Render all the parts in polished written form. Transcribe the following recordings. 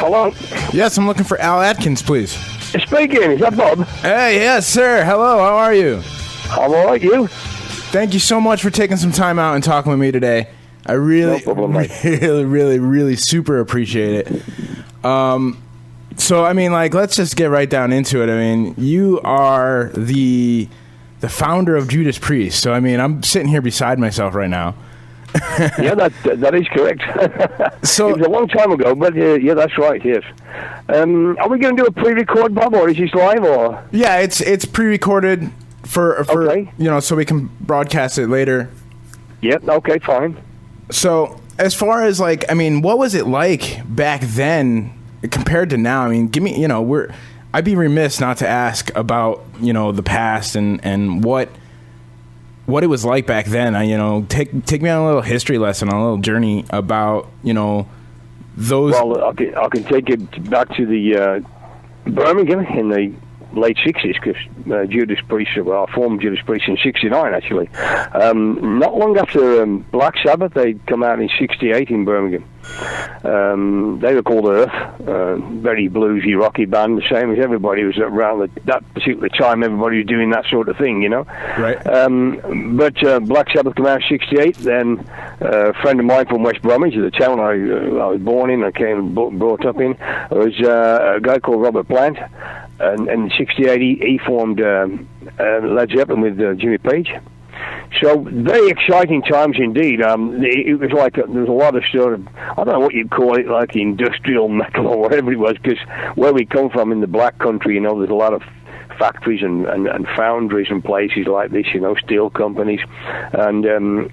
Hello? Yes, I'm looking for Al Atkins, please. Speaking, is that Bob? Hey, yes, sir. Hello, how are you? I'm all right, you? Thank you so much for taking some time out and talking with me today. I really, No problem, mate. really super appreciate it. So, I mean, like, let's just get right down into it. I mean, you are the founder of Judas Priest. So, I mean, I'm sitting here beside myself right now. Yeah, that is correct. So, it was a long time ago, but yeah, that's right, yes. Are we going to do a pre-record, Bob, or is this live, or? Yeah, it's pre-recorded for okay. You know, so we can broadcast it later. Yep, okay, fine. So, as far as, like, I mean, what was it like back then compared to now? I mean, give me, you know, I'd be remiss not to ask about, you know, the past and what it was like back then. You know, take me on a little history lesson, on a little journey about, you know, those. Well, I can take it back to the Birmingham in the late 60s, because Judas Priest, well, I formed Judas Priest in 69, actually. Not long after Black Sabbath, they'd come out in 68 in Birmingham. They were called Earth, very bluesy, rocky band, the same as everybody was around that particular time. Everybody was doing that sort of thing, you know. Right. But Black Sabbath came out in 68. Then a friend of mine from West Bromwich, the town I was born in, I came brought up in, was a guy called Robert Plant. And in 68, he formed Led Zeppelin with Jimmy Page. So very exciting times indeed. It was like there was a lot of sort of, I don't know what you'd call it, like industrial metal or whatever it was, because where we come from in the Black Country, you know, there's a lot of factories and foundries and places like this, you know, steel companies, and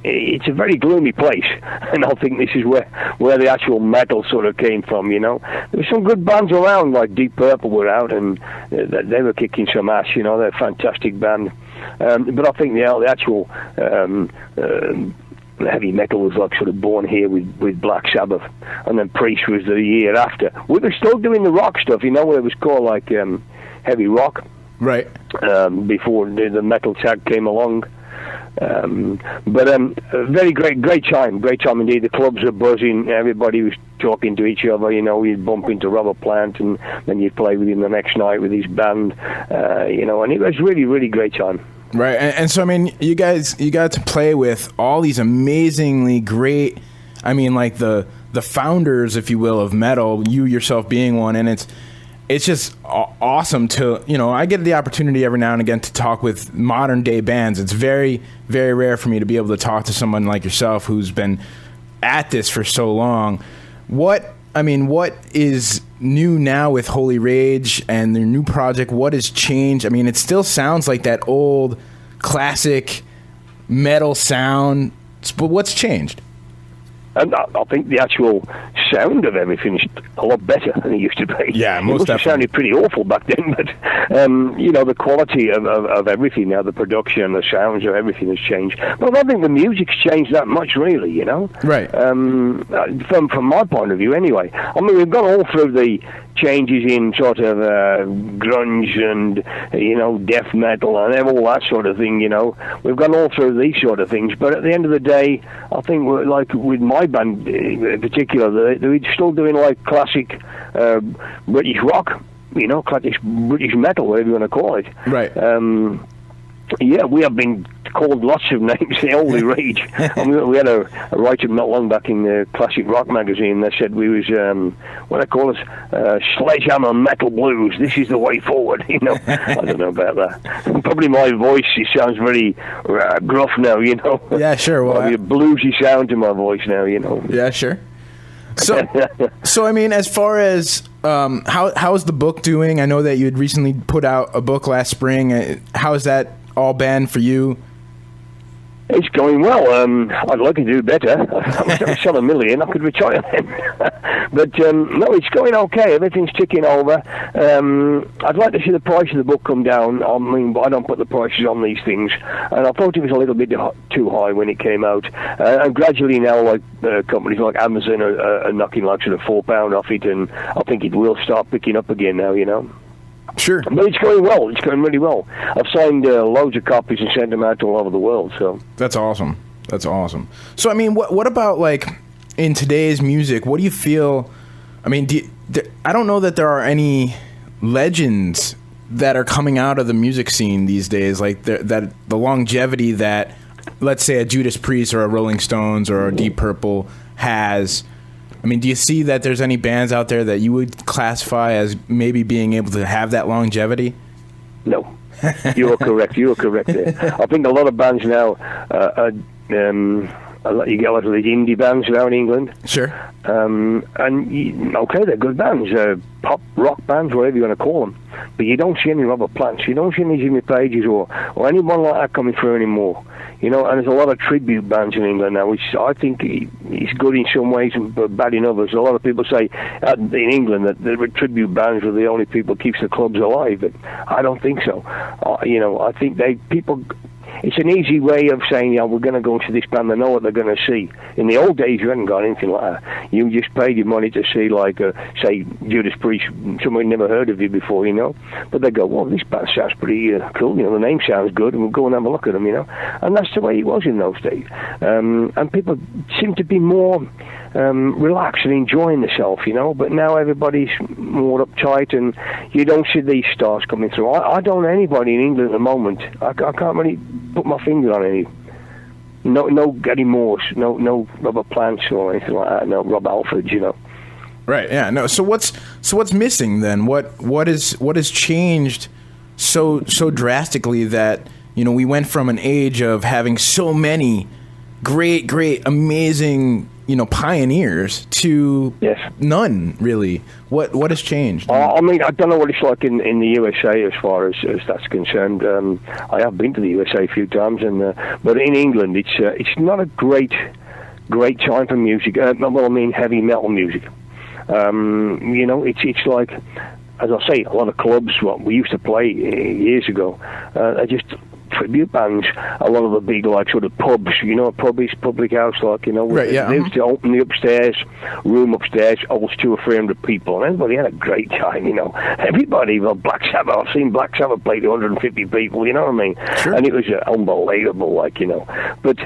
it's a very gloomy place. And I think this is where the actual metal sort of came from, you know. There were some good bands around, like Deep Purple were out, and they were kicking some ass, you know. They're a fantastic band. But I think the actual heavy metal was like sort of born here with Black Sabbath, and then Priest was the year after. We were still doing the rock stuff, you know, where it was called like heavy rock. Right. Before the metal tag came along. But very great time indeed. The clubs are buzzing, everybody was talking to each other, you know. You'd bump into Robert Plant and then you'd play with him the next night with his band, you know, and it was really great time. Right. And so, I mean, you got to play with all these amazingly great, I mean, like the founders, if you will, of metal, you yourself being one, and it's just awesome to, you know, I get the opportunity every now and again to talk with modern day bands. It's very, very rare for me to be able to talk to someone like yourself who's been at this for so long. What is new now with Holy Rage and their new project? What has changed? I mean, it still sounds like that old classic metal sound, but what's changed? And I think the actual sound of everything is a lot better than it used to be. Yeah, most it must definitely. have sounded pretty awful back then, but you know, the quality of everything now, the production, the sounds of everything has changed. But I don't think the music's changed that much, really. You know, right? From my point of view, anyway. I mean, we've gone all through the changes in sort of grunge and, you know, death metal and all that sort of thing. You know, we've gone all through these sort of things. But at the end of the day, I think we're, like with my band in particular, they're still doing like classic British rock, you know, classic British metal, whatever you want to call it. Right. Yeah, we have been called lots of names, the Holy Rage. I mean, we had a writer not long back in the Classic Rock magazine that said we was, what I call us, sledgehammer metal blues. This is the way forward, you know. I don't know about that. Probably my voice, it sounds very gruff now, you know. Yeah, sure. Well, a bluesy sound to my voice now, you know. Yeah, sure. So I mean, as far as how's the book doing? I know that you had recently put out a book last spring. How has that all been for you? It's going well. I'd like to do better. I could sell 1 million. I could retire then. But no, it's going okay. Everything's ticking over. I'd like to see the price of the book come down. I mean, I don't put the prices on these things, and I thought it was a little bit too high when it came out. And gradually now, like companies like Amazon are knocking like sort of £4 off it, and I think it will start picking up again now. You know. Sure. But it's going well. It's going really well. I've signed loads of copies and sent them out to all over the world. So that's awesome. That's awesome. So, I mean, what about, like, in today's music, what do you feel I mean, I don't know that there are any legends that are coming out of the music scene these days, like that the longevity that, let's say, a Judas Priest or a Rolling Stones or a Deep Purple has. I mean, do you see that there's any bands out there that you would classify as maybe being able to have that longevity? No. You are correct. You are correct there. I think a lot of bands now, you get a lot of these indie bands now in England. Sure. Okay, they're good bands, pop, rock bands, whatever you want to call them. But you don't see any Robert Plants. You don't see any Jimmy Pages or anyone like that coming through anymore. You know, and there's a lot of tribute bands in England now, which I think is good in some ways but bad in others. A lot of people say in England that the tribute bands are the only people keeps the clubs alive, but I don't think so. You know, I think people... It's an easy way of saying, we're going to go to this band. They know what they're going to see. In the old days, you hadn't got anything like that. You just paid your money to see, like, say, Judas Priest. Somebody never heard of you before, you know. But they go, well, this band sounds pretty cool. You know, the name sounds good, and we'll go and have a look at them, you know. And that's the way it was in those days. And people seem to be more relaxed and enjoying themselves, you know. But now everybody's more uptight, and you don't see these stars coming through. I don't know anybody in England at the moment. I can't really put my finger on any. No Gary Morse, no Robert Plants or anything like that. No Rob Alford, you know. Right. Yeah. No. So what's missing then? What has changed so drastically that, you know, we went from an age of having so many great, amazing, you know, pioneers to none really. What has changed? I mean, I don't know what it's like in the USA as far as that's concerned. I have been to the USA a few times, but in England, it's not a great time for music. Well, I mean, heavy metal music. You know, it's like, as I say, a lot of clubs. What we used to play years ago, are just tribute bands. A lot of the big, like, sort of pubs, you know, public house, like, you know, right, yeah. They used to open the room upstairs, holds 200 or 300 people, and everybody had a great time, you know. Everybody, well, Black Sabbath, I've seen Black Sabbath play to 150 people, you know what I mean? Sure. And it was unbelievable, like, you know. But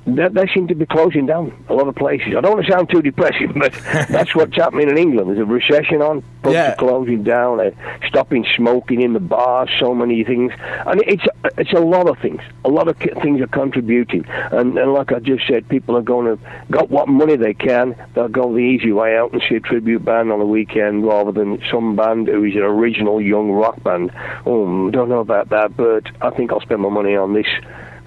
they seem to be closing down a lot of places. I don't want to sound too depressing, but that's what's happening in England. There's a recession on, pubs are closing down, stopping smoking in the bars, so many things. And it's a lot of things. A lot of things are contributing. And like I just said, people are got what money they can. They'll go the easy way out and see a tribute band on the weekend rather than some band who is an original young rock band. Oh, don't know about that, but I think I'll spend my money on this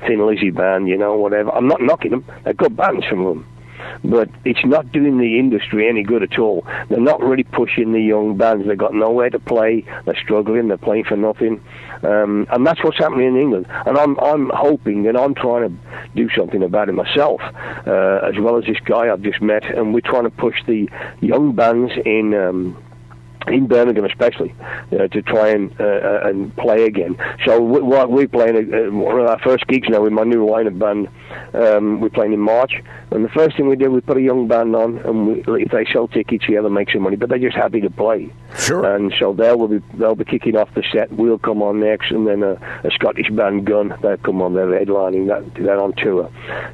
Thin Lizzy band, you know, whatever. I'm not knocking them. They're good bands, some of them. But it's not doing the industry any good at all. They're not really pushing the young bands. They've got nowhere to play. They're struggling. They're playing for nothing. And that's what's happening in England. And I'm hoping, and I'm trying to do something about it myself, as well as this guy I've just met. And we're trying to push the young bands in Birmingham especially, to try and play again. So we're playing one of our first gigs now with my new line-up band. We're playing in March, and the first thing we do, we put a young band on, and if they sell tickets, they'll make some money, but they're just happy to play. Sure. And so they'll be kicking off the set. We'll come on next, and then a Scottish band, Gun, they'll come on. They're headlining that on tour.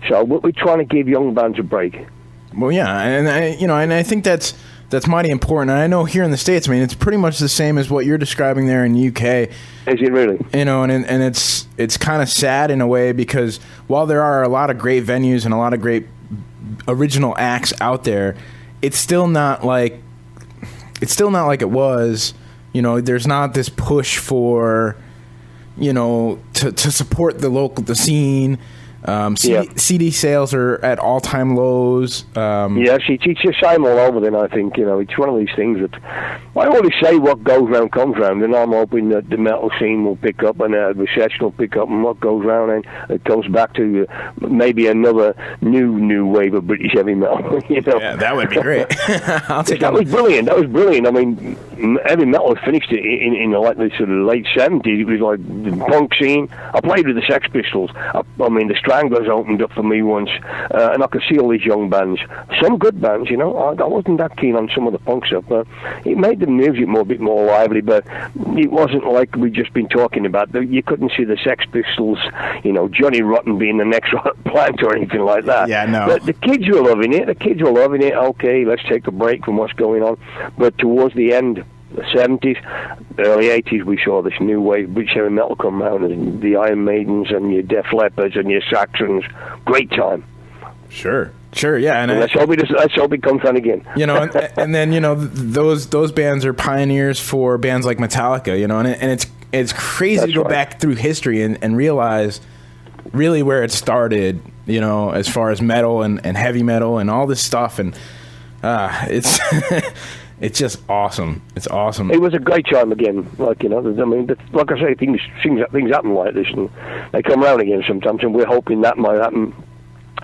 So we're trying to give young bands a break. Well, yeah, and I think that's mighty important. And I know here in the States, I mean, it's pretty much the same as what you're describing there in the UK. Is it really? You know, and it's kind of sad in a way, because while there are a lot of great venues and a lot of great original acts out there, it's still not like it was. You know, there's not this push for, you know, to support the scene. CD sales are at all-time lows. Yes, it's the same all over then, I think. You know, it's one of these things that I always say what goes round comes round, and I'm hoping that the metal scene will pick up and the recession will pick up, and what goes round, and it goes back to maybe another new wave of British heavy metal. You know? Yeah, that would be great. That was brilliant. I mean, heavy metal finished in like the sort of late 70s. It was like the punk scene. I played with the Sex Pistols. I mean, the Wranglers opened up for me once, and I could see all these young bands, some good bands, you know. I wasn't that keen on some of the punk stuff, but it made the music a bit more lively, but it wasn't like we'd just been talking about. You couldn't see the Sex Pistols, you know, Johnny Rotten being the next Plant or anything like that. Yeah, no. But the kids were loving it. Okay, let's take a break from what's going on. But towards the end, the 70s, early 80s, we saw this new wave British heavy metal come around, and the Iron Maidens and your Def Leppards and your Saxons. Great time. Sure, yeah, and let's hope it comes on again. You know, and then, you know, those bands are pioneers for bands like Metallica. You know, and it's crazy That's to go right. back through history and realize really where it started. You know, as far as metal and heavy metal and all this stuff, and it's. It's just awesome. It's awesome. It was a great time again. Like, you know, I mean, like I say, things happen like this, and they come around again sometimes, and we're hoping that might happen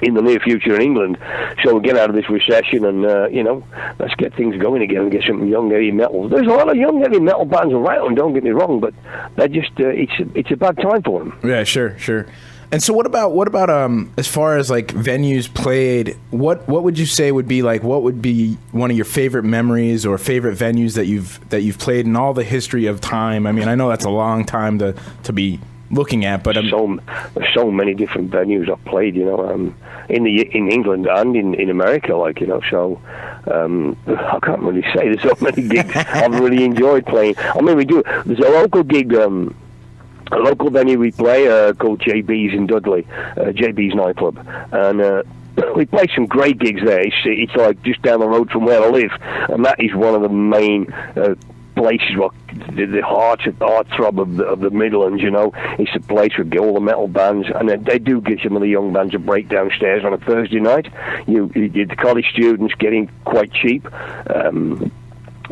in the near future in England, so we get out of this recession and, you know, let's get things going again and get some young heavy metal. There's a lot of young heavy metal bands around, don't get me wrong, but they're just, it's a bad time for them. Yeah, sure. And so what about as far as like venues played, what would you say would be like, what would be one of your favorite memories or favorite venues that you've played in all the history of time? I mean, I know that's a long time to be looking at, but there's so many different venues I've played, you know, in England and in America, like, you know, so I can't really say there's so many gigs I've really enjoyed playing. I mean, there's a local gig, a local venue we play called JB's in Dudley, JB's nightclub, and we play some great gigs there. It's like just down the road from where I live, and that is one of the main places, well, the heartthrob of the Midlands, you know. It's a place with all the metal bands, and they do give some of the young bands a break downstairs on a Thursday night. The college students getting quite cheap.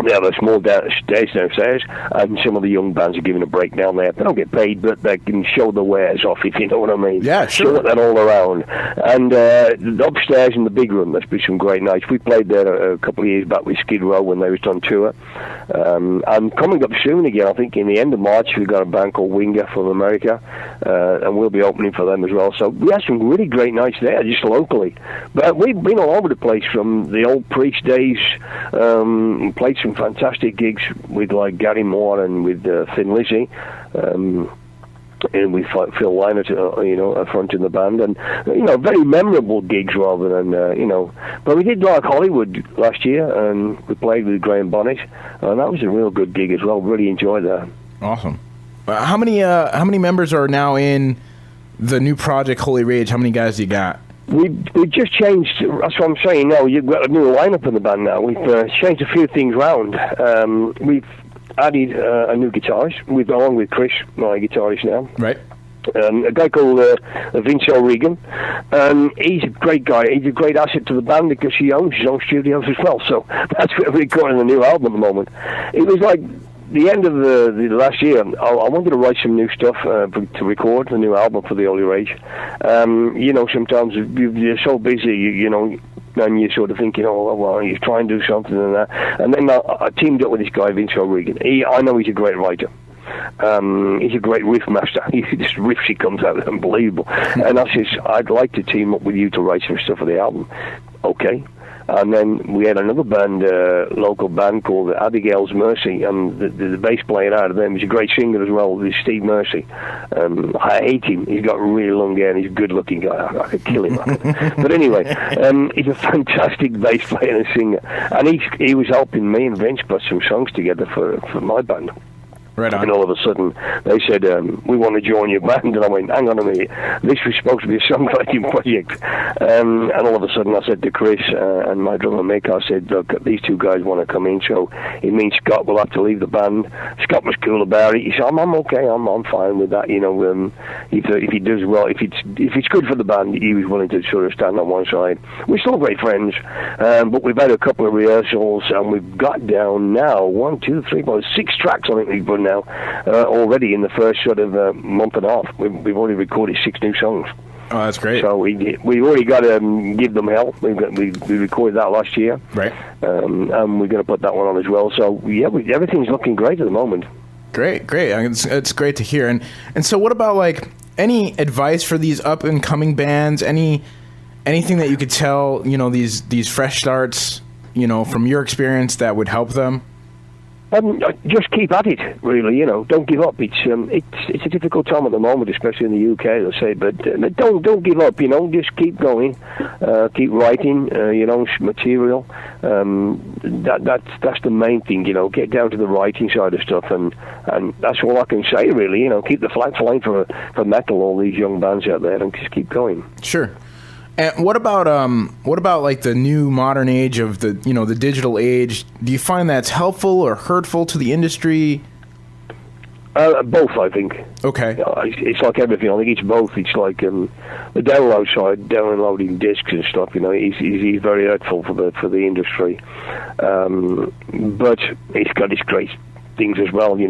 They have a small stage downstairs, and some of the young bands are giving a break down there. They don't get paid, but they can show the wares off, if you know what I mean. Yeah, sure. Show that all around. And upstairs in the big room, there's been some great nights. We played there a couple of years back with Skid Row when they was on tour. And coming up soon again, I think in the end of March, we've got a band called Winger from America, and we'll be opening for them as well. So we had some really great nights there, just locally. But we've been all over the place from the old Priest days, played some fantastic gigs with like Gary Moore and with Thin Lizzy, and with Phil Lynott, you know, fronting the band, and you know, very memorable gigs rather than you know. But we did like Hollywood last year, and we played with Graham Bonnet, and that was a real good gig as well. Really enjoyed that. Awesome. How many members are now in the new project Holy Rage? How many guys do you got? We just changed. That's what I'm saying. Now you've got a new lineup in the band. Now we've changed a few things around. We've added a new guitarist. Along with Chris, my guitarist now. Right. A guy called Vince O'Regan, and he's a great guy. He's a great asset to the band because he owns his own studios as well. So that's where we're recording the new album at the moment. It was like the end of the last year. I wanted to write some new stuff to record the new album for the Holy Rage. You know, sometimes you're so busy, you know, and you're sort of thinking, oh, well, you try and do something and that. And then I teamed up with this guy, Vince O'Regan. I know he's a great writer. He's a great riff master. This riff he comes out unbelievable. And I says, I'd like to team up with you to write some stuff for the album. Okay. And then we had another band, local band called Abigail's Mercy, and the bass player out of them is a great singer as well, this Steve Mercy. I hate him. He's got really long hair and he's a good-looking guy. I could kill him. But anyway, he's a fantastic bass player and singer. And he was helping me and Vince put some songs together for my band. Right on. And all of a sudden, they said, we want to join your band. And I went, hang on a minute, this was supposed to be a songwriting project. And all of a sudden, I said to Chris and my drummer Mick, I said, look, these two guys want to come in, so it means Scott will have to leave the band. Scott was cool about it. He said, I'm okay, I'm fine with that. You know, if he does well, if it's good for the band, he was willing to sort of stand on one side. We're still great friends, but we've had a couple of rehearsals, and we've got down now 1, 2, 3, 4, 6 tracks, I think we've put now, already in the first sort of month and a half. We've already recorded 6 new songs. Oh, that's great. So we already got to give them hell. We recorded that last year. Right. And we're going to put that one on as well. So, yeah, everything's looking great at the moment. Great. It's great to hear. And so what about, like, any advice for these up and coming bands? Anything that you could tell, these fresh starts, from your experience that would help them? Just keep at it, really. Don't give up. It's a difficult time at the moment, especially in the UK, I say. But don't give up. Just keep going, keep writing. Material. That's the main thing. Get down to the writing side of stuff, and that's all I can say, really. Keep the flag flying for metal. All these young bands out there, and just keep going. Sure. And what about like the new modern age of the the digital age? Do you find that's helpful or hurtful to the industry? Both, I think. Okay. It's like everything. I think it's both. It's like the download side, downloading discs and stuff. He's very hurtful for the industry, but it's got its great things as well. Your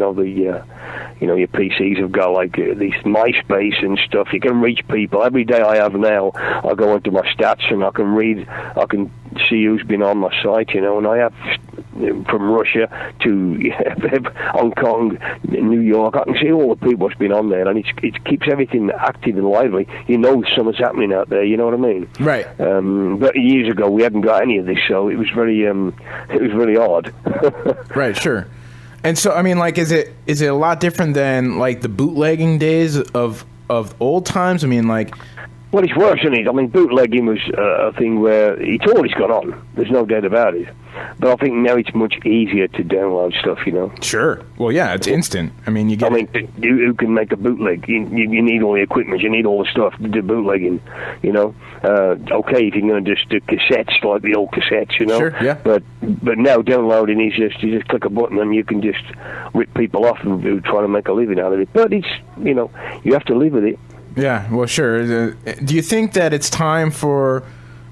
PCs have got like these MySpace and stuff. You can reach people. Every day I have now, I go into my stats and I can see who's been on my site, and I have from Russia to Hong Kong, New York. I can see all the people that's been on there, and it keeps everything active and lively. Something's happening out there. You know what I mean? Right. But years ago, we hadn't got any of this, so it was very odd. Right. Sure. And so, is it a lot different than like the bootlegging days of old times? Well, it's worse, isn't it? Bootlegging was a thing where it's always gone on. There's no doubt about it. But I think now it's much easier to download stuff, Sure. Well, yeah, it's instant. Who can make a bootleg? You need all the equipment. You need all the stuff to do bootlegging, Okay, if you're going to just do cassettes, like the old cassettes, Sure, yeah. But now downloading is you just click a button and you can just rip people off who try to make a living out of it. But it's, you have to live with it. Yeah, well, sure. Do you think that it's time for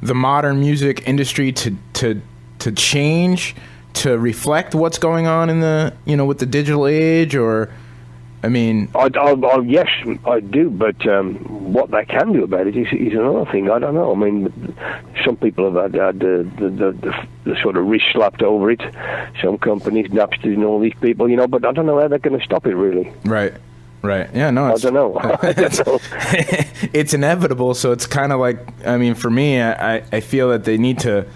the modern music industry to change, to reflect what's going on in the with the digital age? Or yes, I do, but what they can do about it is another thing. I don't know. Some people have had the sort of wrist slapped over it. Some companies, Napster and all these people, but I don't know how they're going to stop it, really. Right. Yeah, no, I don't know. It's inevitable, so it's kind of like, for me, I feel that they need to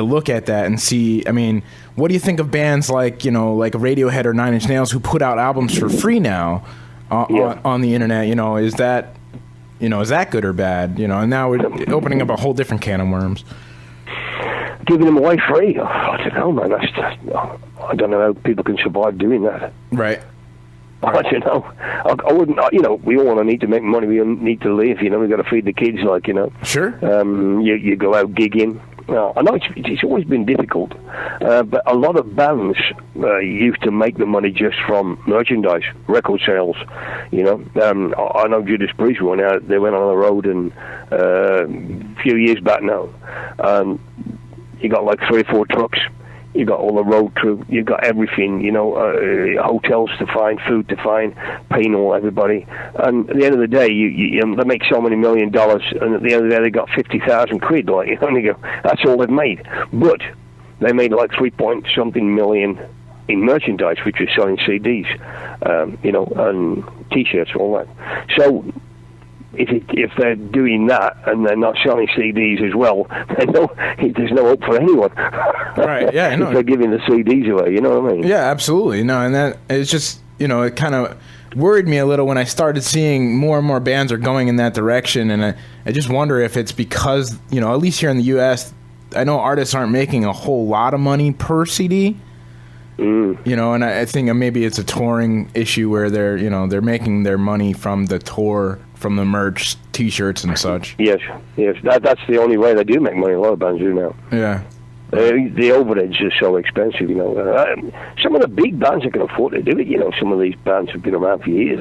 look at that and see. What do you think of bands like Radiohead or Nine Inch Nails who put out albums for free now on the internet? Is that good or bad? And now we're opening up a whole different can of worms. Giving them away free? I don't know, man. I don't know how people can survive doing that. Right. I don't know. I wouldn't. We all need to make money. We need to live. We've got to feed the kids. Sure. You go out gigging. I know it's always been difficult, but a lot of bands used to make the money just from merchandise, record sales. I know Judas Priest went out. They went on the road and a few years back now. You got like 3 or 4 trucks. You got all the road crew. You got everything. Hotels to find, food to find, paying all everybody. And at the end of the day, they make so many $1 million, and at the end of the day, they got 50,000 quid. And you go, that's all they've made. But they made like 3-point-something million in merchandise, which was selling CDs, and T-shirts, all that. So if they're doing that and they're not selling CDs as well, there's no hope for anyone. Right, yeah, I know. If they're giving the CDs away, you know what I mean? Yeah, absolutely. No, and that it's just, it kind of worried me a little when I started seeing more and more bands are going in that direction, and I just wonder if it's because, at least here in the U.S., I know artists aren't making a whole lot of money per CD. And I think maybe it's a touring issue where they're making their money from the tour, from the merch, T-shirts and such. Yes. That's the only way they do make money. A lot of bands do now. Yeah. The overheads are so expensive, Some of the big bands that can afford to do it, some of these bands have been around for years.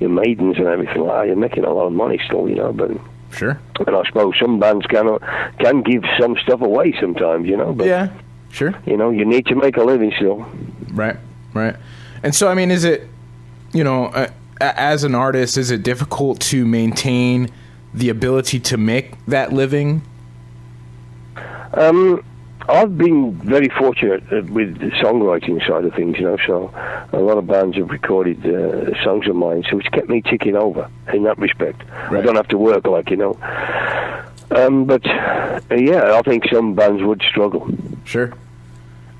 Your Maidens and everything like that, you're making a lot of money still, but... Sure. And I suppose some bands can give some stuff away sometimes, but... Yeah, sure. You need to make a living still. Right. And so, is it, as an artist, is it difficult to maintain the ability to make that living? I've been very fortunate with the songwriting side of things, so a lot of bands have recorded songs of mine, so it's kept me ticking over in that respect. Right. I don't have to work but I think some bands would struggle. Sure.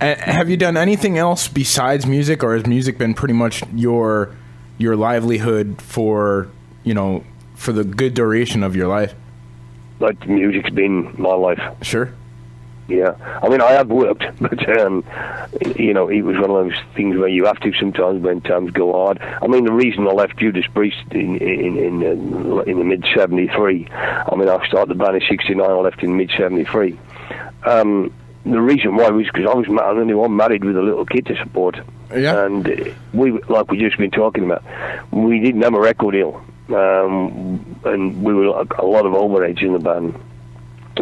Have you done anything else besides music, or has music been pretty much your livelihood for the good duration of your life? Like, music's been my life. Sure. Yeah, I mean, I have worked, but it was one of those things where you have to sometimes when times go hard. I mean, the reason I left Judas Priest in the mid '73. I mean, I started the band in '69. I left in mid '73. The reason why was because I was the only one married with a little kid to support. Yeah. And we just been talking about, we didn't have a record deal, and we were a lot of overage in the band.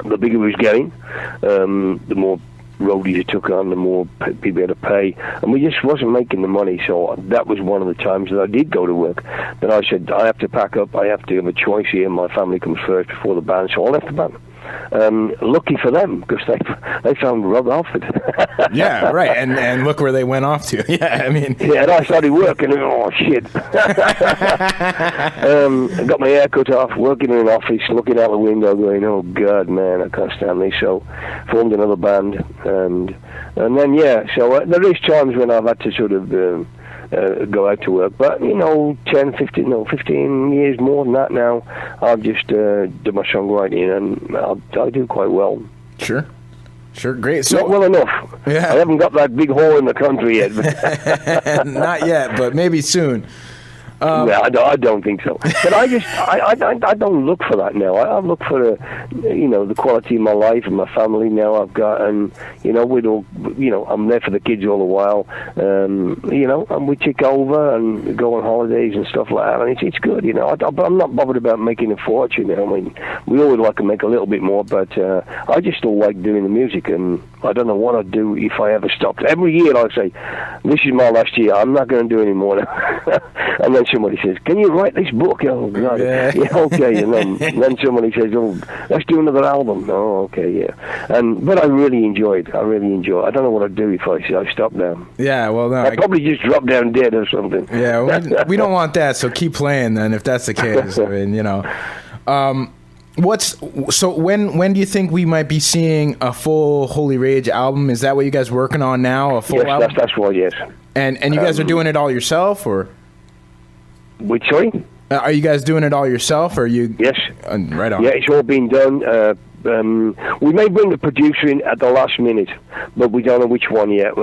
The bigger we was getting, the more roadies you took on, the more people had to pay, and we just wasn't making the money. So that was one of the times that I did go to work. Then I said, I have to pack up, I have to have a choice here, my family comes first before the band, so I left the band. Lucky for them, because they found Rob Alford. Yeah, right, and look where they went off to. Yeah, I mean... Yeah, and I started working, and oh, shit. I got my hair cut off, working in an office, looking out the window, going, oh, God, man, I can't stand this. So, formed another band, and then, there is times when I've had to sort of... go out to work, but 15 years more than that now, I've just do my songwriting, and I do quite well. Sure, great. So, not well enough. Yeah. I haven't got that big hole in the country yet. Not yet, but maybe soon. No, I don't think so. But I don't look for that now. I look for the quality of my life and my family now I've got, and I'm there for the kids all the while. And we take over and go on holidays and stuff like that, and it's good. But I'm not bothered about making a fortune. I mean, we always like to make a little bit more, but I just still like doing the music, and I don't know what I'd do if I ever stopped. Every year I say, this is my last year. I'm not going to do any more now. And then somebody says, can you write this book? Oh, God. Yeah, okay. And then somebody says, oh, let's do another album. Oh, okay, yeah. But I really enjoy it. I don't know what I'd do if I stopped now. Yeah, well, no. I'd probably just drop down dead or something. Yeah, we don't want that, so keep playing then if that's the case. I mean, when do you think we might be seeing a full Holy Rage album? Is that what you guys are working on now? A full album? Yes, that's what, yes. And you guys are doing it all yourself, or? Which, sorry? Are you guys doing it all yourself, or are you? Yes. Right on. Yeah, it's all been done. We may bring the producer in at the last minute, but we don't know which one yet.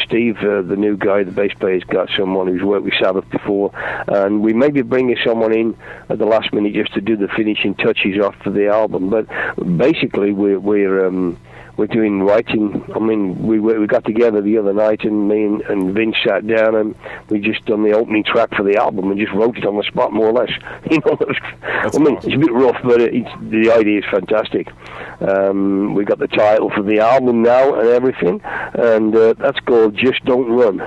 Steve, the new guy, the bass player's got someone who's worked with Sabbath before, and we may be bringing someone in at the last minute just to do the finishing touches off for the album. But basically, we're doing writing. I mean, we got together the other night, and me and Vince sat down, and we just done the opening track for the album and just wrote it on the spot, more or less. It's a bit rough, but the idea is fantastic. We got the title for the album now and everything, and that's called Just Don't Run.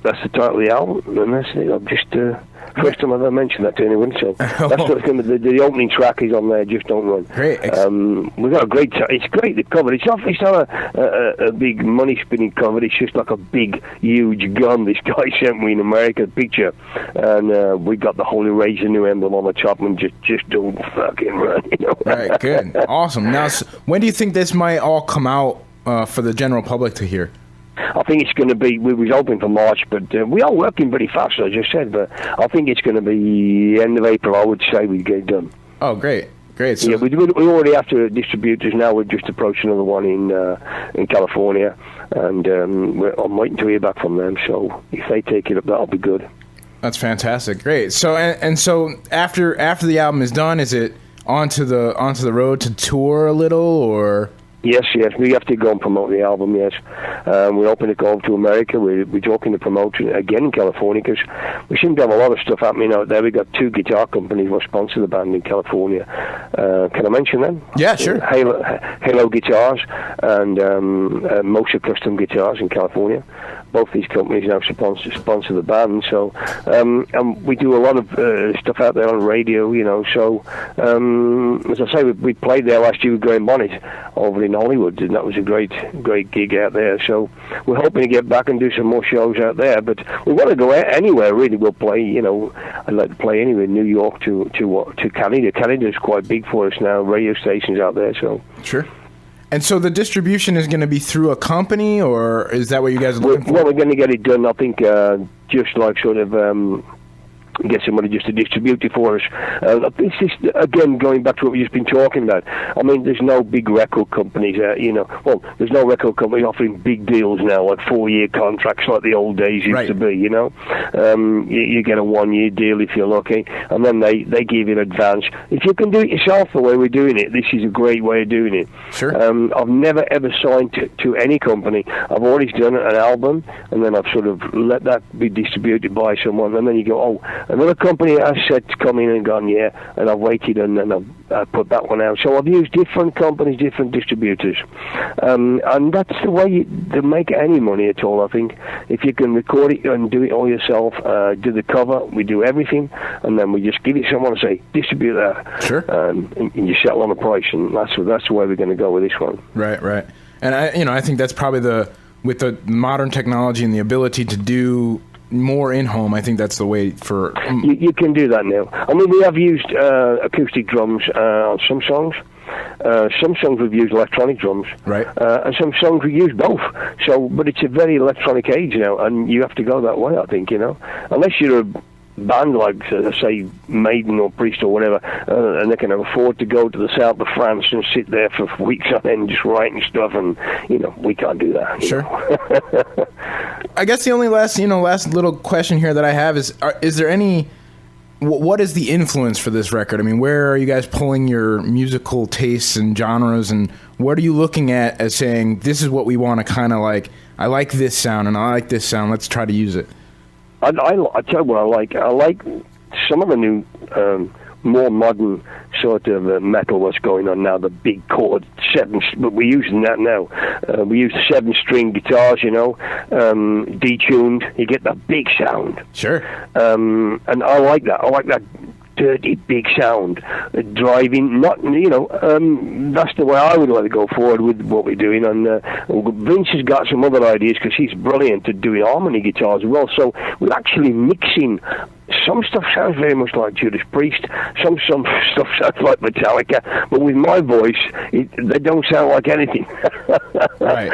That's the title of the album, and that's it. I'm just... First time I've ever mentioned that to anyone, so that's what's going to be. The opening track is on there, Just Don't Run. Great. We've got a great... It's great, the cover. It's not a big money-spinning cover. It's just like a big, huge gun this guy sent me in America, picture. And we got the Holy Rage, the new emblem on the top, and just don't fucking run, Right, good. Awesome. Now, when do you think this might all come out for the general public to hear? I think it's going to be, we was hoping for March, but we are working pretty fast, as I just said, but I think it's going to be end of April, I would say we'd get it done. Oh, great. So, yeah, we already have to distributors now. We've just approached another one in California, and I'm waiting to hear back from them, so if they take it up, that'll be good. That's fantastic. Great. So, and so after the album is done, is it onto the road to tour a little, or... Yes, we have to go and promote the album, yes. We're hoping to go over to America. We're talking to promote again in California, because we seem to have a lot of stuff happening out there. We've got 2 guitar companies who sponsor the band in California. Can I mention them? Yeah, sure. Halo Guitars and Mosa Custom Guitars in California. both these companies now sponsor the band. So and we do a lot of stuff out there on radio, so as I say, we played there last year with Graham Bonnet over in Hollywood, and that was a great gig out there. So we're hoping to get back and do some more shows out there, but we want to go anywhere really. We'll play, I'd like to play anywhere, New York to Canada. Canada's quite big for us now, radio stations out there. So sure. And so the distribution is going to be through a company, or is that what you guys are looking for? Well, we're going to get it done, I think, just like sort of get somebody just to distribute it for us. This is, again, going back to what we've just been talking about. I mean, there's no big record companies, there's no record company offering big deals now, like 4-year contracts like the old days used to be, You get a 1-year deal if you're lucky, and then they give you an advance. If you can do it yourself the way we're doing it, this is a great way of doing it. Sure. I've never, ever signed to any company. I've always done an album, and then I've sort of let that be distributed by someone, and then you go, another company has said to come in and gone, and I've waited and then I've put that one out. So I've used different companies, different distributors. And that's the way to make any money at all, I think. If you can record it and do it all yourself, do the cover, we do everything, and then we just give it to someone and say, distribute that. Sure. And you settle on a price, and that's the way we're going to go with this one. Right. And I think that's probably with the modern technology and the ability to do more in-home, I think that's the way for... You can do that now. I mean, we have used acoustic drums on some songs. Some songs we've used electronic drums. Right. And some songs we use both. So, but it's a very electronic age now, and you have to go that way, I think, Unless you're a band like, say, Maiden or Priest or whatever, and they can afford to go to the south of France and sit there for weeks on end just writing stuff, and we can't do that. Sure. I guess the only last little question here that I have is there any? What is the influence for this record? I mean, where are you guys pulling your musical tastes and genres, and what are you looking at as saying this is what we want to kind of like? I like this sound, and I like this sound. Let's try to use it. I tell you what I like. I like some of the new, more modern sort of metal that's going on now. The big chord but we're using that now. We use 7-string guitars, detuned. You get that big sound. Sure. And I like that. I like that dirty big sound, driving. That's the way I would like to go forward with what we're doing. And Vince has got some other ideas because he's brilliant at doing harmony guitars as well. So we're actually mixing. Some stuff sounds very much like Judas Priest. Some stuff sounds like Metallica, but with my voice, they don't sound like anything. Right.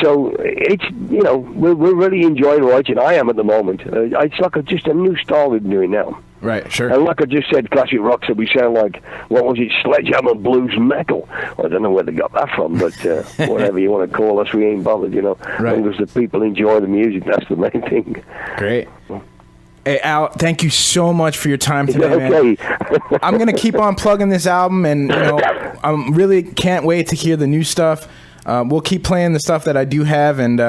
So it's we're really enjoying writing. I am at the moment. It's like just a new style we're doing now. Right, sure. And like I just said, classic rock, so we sound like, what was it, sledgehammer blues metal. I don't know where they got that from, but whatever you want to call us, we ain't bothered, Right. As long as the people enjoy the music, that's the main thing. Great. Hey, Al, thank you so much for your time today, okay. man. I'm going to keep on plugging this album, and I really can't wait to hear the new stuff. We'll keep playing the stuff that I do have, and,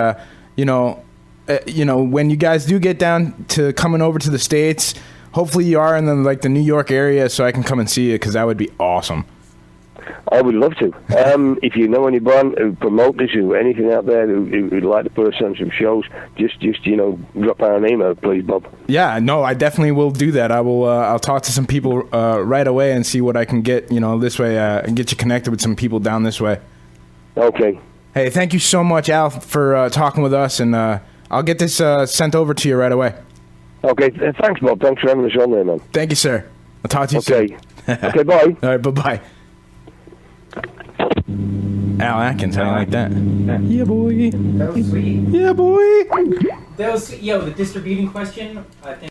when you guys do get down to coming over to the States, hopefully you are in the New York area so I can come and see you, because that would be awesome. I would love to. If you know anyone who promoters or anything out there who'd like to put us on some shows, just drop our name out, please, Bob. Yeah, no, I definitely will do that. I will. I'll talk to some people right away and see what I can get. This way, and get you connected with some people down this way. Okay. Hey, thank you so much, Al, for talking with us, and I'll get this sent over to you right away. Okay, thanks, Bob. Thanks for having us on there, man. Thank you, sir. I'll talk to you soon. Okay, bye. All right, bye-bye. Al Atkins, how do you like that? Yeah, boy. That was sweet. Yeah, boy. That was, the distributing question, I think.